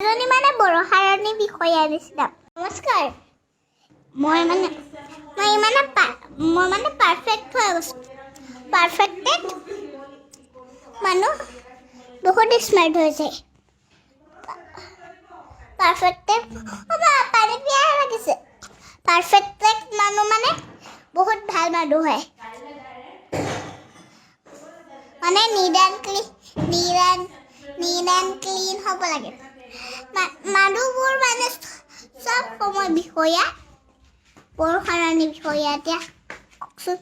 এজনী মানে বৰষাৰণী বিষয়া নিচিনা। নমস্কাৰ। মই পাৰফেক্ট হৈ গৈছোঁ। পাৰফেক্টেড মানুহ বহুত স্মাৰ্ট হৈ যায়। পাৰফেক্টেড পানী পিয়াহ লাগিছে। পাৰফেক্টেড মানুহ মানে বহুত ভাল মানুহ হয়। মানে নিট এণ্ড ক্লিন হ'ব লাগে। মানুহবোৰ মানে চব সময় বিষয়া, বৰষাৰণী বিষয়া। এতিয়া কওকচোন,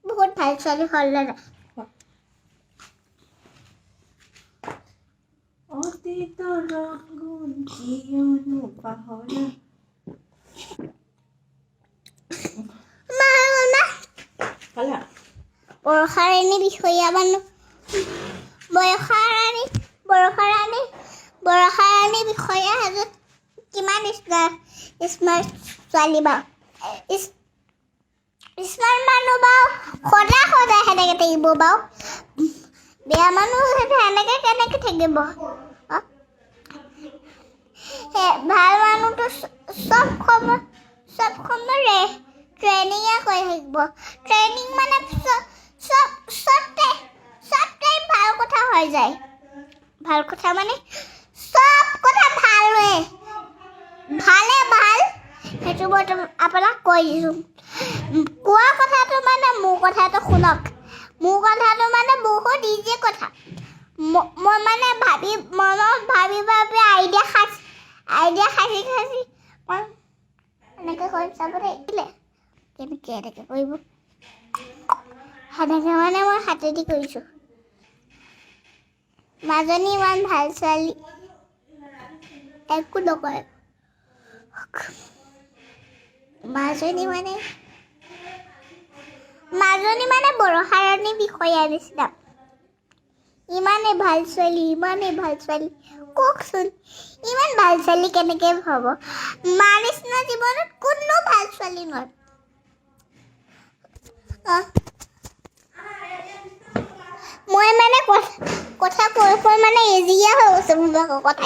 বহুত ভাল ছোৱালী হ'ল নে নাই? অতীতৰ ৰংগুণ কিয়নো পাহৰা। বৰষাৰণী বিষয়া মানুহ, বৰষাৰণী বিষয়া এজন কিমান স্মাৰ্ট ছোৱালী বাৰু। স্মাৰ্ট মানুহ বাৰু সদায় সেনেকে থাকিব বাৰু। বেয়া মানুহ সেনেকে কেনেকে থাকিব? ভাল মানুহটো চব সময় ট্ৰেইনিঙে কৰি থাকিব। ট্ৰেইনিং মানে চব ভাল কথা হৈ যায়। ভাল কথা মানে চব কথা ভালে ভাল। সেইটো মই আপোনাক কৈ দিছোঁ। কোৱা কথাটো মানে মোৰ কথাটো শুনক। মোৰ কথাটো মানে বহুত ইজি কথা। মই মানে মনত ভাবি আইডিয়া সাজি মই এনেকৈ কৰি চাব দেই। কেনেকৈ এনেকৈ কৰিব, সেনেকৈ মানে মই হাতেদি কৰিছোঁ। মাজনী ইমান ভাল ছোৱালী, একো নকয়। মাজনী মানে বৰষাৰণী বিষয়া নিচিনা। ইমানেই ভাল ছোৱালী। কওকচোন, ইমান ভাল ছোৱালী কেনেকৈ হ'ব? মাৰ নিচিনা জীৱনত কোনো ভাল ছোৱালী নহয়। মই মানে কথা কৈ মানে ইজিয়ে হৈ গৈছে মোৰ কথা।